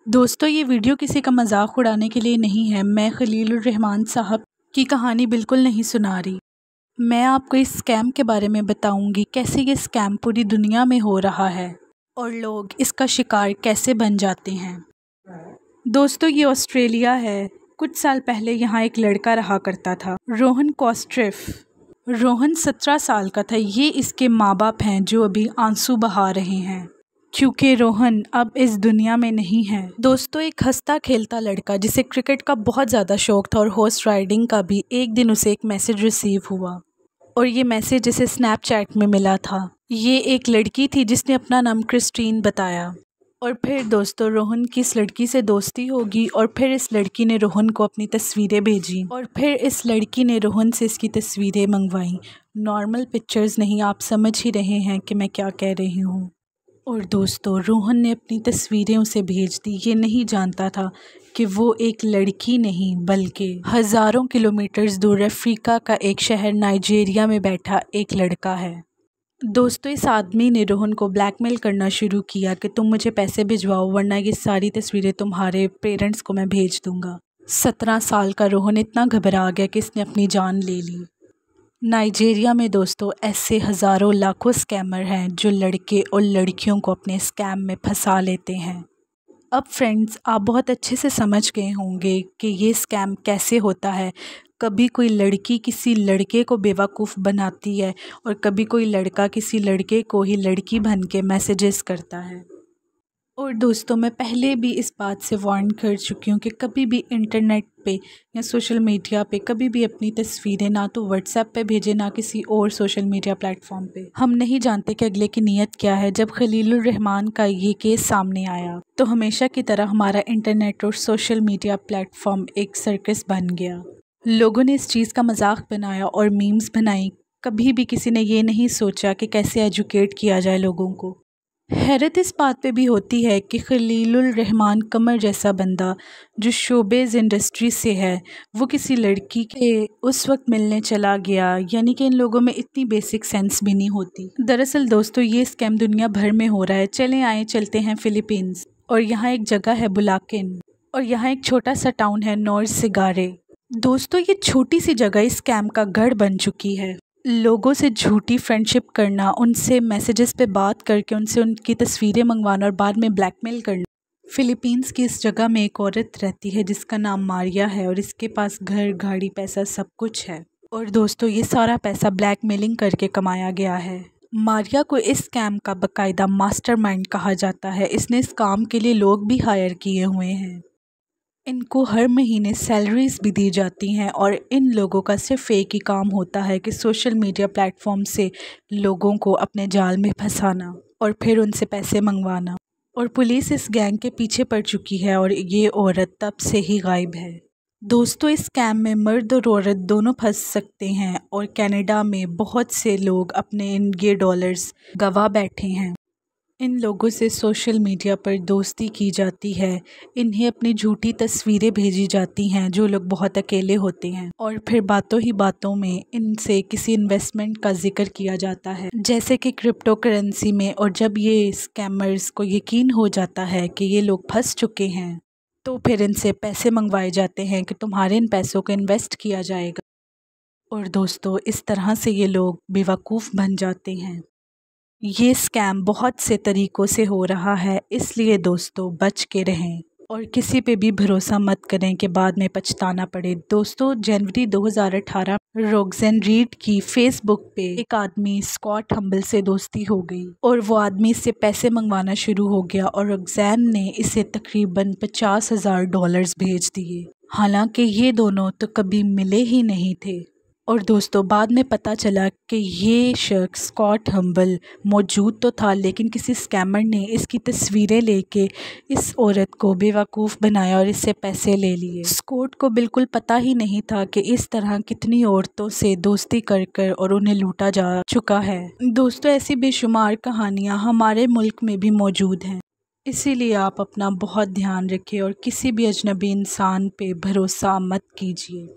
दोस्तों ये वीडियो किसी का मजाक उड़ाने के लिए नहीं है। मैं खलीलुर रहमान साहब की कहानी बिल्कुल नहीं सुना रही। मैं आपको इस स्कैम के बारे में बताऊंगी, कैसे ये स्कैम पूरी दुनिया में हो रहा है और लोग इसका शिकार कैसे बन जाते हैं। दोस्तों ये ऑस्ट्रेलिया है। कुछ साल पहले यहाँ एक लड़का रहा करता था, रोहन कॉस्ट्रिफ। रोहन 17 साल का था। ये इसके माँ बाप हैं जो अभी आंसू बहा रहे हैं क्योंकि रोहन अब इस दुनिया में नहीं है। दोस्तों एक हंसता खेलता लड़का जिसे क्रिकेट का बहुत ज़्यादा शौक था और हॉर्स राइडिंग का भी, एक दिन उसे एक मैसेज रिसीव हुआ और ये मैसेज इसे स्नैपचैट में मिला था। ये एक लड़की थी जिसने अपना नाम क्रिस्टीन बताया और फिर दोस्तों रोहन की इस लड़की से दोस्ती होगी और फिर इस लड़की ने रोहन को अपनी तस्वीरें भेजी और फिर इस लड़की ने रोहन से इसकी तस्वीरें मंगवाई। नॉर्मल पिक्चर्स नहीं, आप समझ ही रहे हैं कि मैं क्या कह रही हूँ। और दोस्तों रोहन ने अपनी तस्वीरें उसे भेज दी। ये नहीं जानता था कि वो एक लड़की नहीं बल्कि हज़ारों किलोमीटर्स दूर अफ्रीका का एक शहर नाइजीरिया में बैठा एक लड़का है। दोस्तों इस आदमी ने रोहन को ब्लैकमेल करना शुरू किया कि तुम मुझे पैसे भिजवाओ वरना ये सारी तस्वीरें तुम्हारे पेरेंट्स को मैं भेज दूंगा। 17 साल का रोहन इतना घबरा गया कि इसने अपनी जान ले ली। नाइजीरिया में दोस्तों ऐसे हज़ारों लाखों स्कैमर हैं जो लड़के और लड़कियों को अपने स्कैम में फंसा लेते हैं। अब फ्रेंड्स आप बहुत अच्छे से समझ गए होंगे कि ये स्कैम कैसे होता है। कभी कोई लड़की किसी लड़के को बेवकूफ़ बनाती है और कभी कोई लड़का किसी लड़के को ही लड़की बन के मैसेजेस करता है। और दोस्तों मैं पहले भी इस बात से वार्न कर चुकी हूँ कि कभी भी इंटरनेट पे या सोशल मीडिया पे कभी भी अपनी तस्वीरें ना तो व्हाट्सएप पे भेजें ना किसी और सोशल मीडिया प्लेटफॉर्म पे। हम नहीं जानते कि अगले की नीयत क्या है। जब खलीलुर रहमान का ये केस सामने आया तो हमेशा की तरह हमारा इंटरनेट और सोशल मीडिया प्लेटफॉर्म एक सर्कस बन गया। लोगों ने इस चीज़ का मजाक बनाया और मीम्स बनाई। कभी भी किसी ने ये नहीं सोचा कि कैसे एजुकेट किया जाए लोगों को। हैरत इस बात पे भी होती है कि खलीलुर रहमान कमर जैसा बंदा जो शोबिज़ इंडस्ट्री से है वो किसी लड़की के उस वक्त मिलने चला गया, यानी कि इन लोगों में इतनी बेसिक सेंस भी नहीं होती। दरअसल दोस्तों ये स्कैम दुनिया भर में हो रहा है। चलते हैं फ़िलीपींस और यहाँ एक जगह है बुलाकिन और यहाँ एक छोटा सा टाउन है नॉर्थ सिगारे। दोस्तों ये छोटी सी जगह इस स्कैम का गढ़ बन चुकी है। लोगों से झूठी फ्रेंडशिप करना, उनसे मैसेजेस पे बात करके उनसे उनकी तस्वीरें मंगवाना और बाद में ब्लैकमेल करना। फ़िलीपींस की इस जगह में एक औरत रहती है जिसका नाम मारिया है और इसके पास घर गाड़ी पैसा सब कुछ है और दोस्तों ये सारा पैसा ब्लैकमेलिंग करके कमाया गया है। मारिया को इस स्कैम का बाकायदा मास्टरमाइंड कहा जाता है। इसने इस काम के लिए लोग भी हायर किए हुए हैं। इनको हर महीने सैलरीज भी दी जाती हैं और इन लोगों का सिर्फ एक ही काम होता है कि सोशल मीडिया प्लेटफॉर्म से लोगों को अपने जाल में फंसाना और फिर उनसे पैसे मंगवाना। और पुलिस इस गैंग के पीछे पड़ चुकी है और ये औरत तब से ही गायब है। दोस्तों इस स्कैम में मर्द और औरत दोनों फंस सकते हैं और कनाडा में बहुत से लोग अपने ये डॉलर्स गंवा बैठे हैं। इन लोगों से सोशल मीडिया पर दोस्ती की जाती है। इन्हें अपनी झूठी तस्वीरें भेजी जाती हैं जो लोग बहुत अकेले होते हैं और फिर बातों ही बातों में इनसे किसी इन्वेस्टमेंट का जिक्र किया जाता है जैसे कि क्रिप्टो करेंसी में। और जब ये स्कैमर्स को यकीन हो जाता है कि ये लोग फंस चुके हैं तो फिर इनसे पैसे मंगवाए जाते हैं कि तुम्हारे इन पैसों को इन्वेस्ट किया जाएगा। और दोस्तों इस तरह से ये लोग बेवकूफ़ बन जाते हैं। ये स्कैम बहुत से तरीक़ों से हो रहा है, इसलिए दोस्तों बच के रहें और किसी पे भी भरोसा मत करें कि बाद में पछताना पड़े। दोस्तों जनवरी 2018 रोक्सेन रीड की फेसबुक पे एक आदमी स्कॉट हम्बल से दोस्ती हो गई और वो आदमी इससे पैसे मंगवाना शुरू हो गया और रोक्सेन ने इसे तकरीबन $50,000 भेज दिए। हालांकि ये दोनों तो कभी मिले ही नहीं थे। और दोस्तों बाद में पता चला कि ये शख्स स्कॉट हम्बल मौजूद तो था लेकिन किसी स्कैमर ने इसकी तस्वीरें लेके इस औरत को बेवकूफ़ बनाया और इससे पैसे ले लिए। स्कॉट को बिल्कुल पता ही नहीं था कि इस तरह कितनी औरतों से दोस्ती कर कर और उन्हें लूटा जा चुका है। दोस्तों ऐसी बेशुमार कहानियाँ हमारे मुल्क में भी मौजूद हैं, इसीलिए आप अपना बहुत ध्यान रखें और किसी भी अजनबी इंसान पे भरोसा मत कीजिए।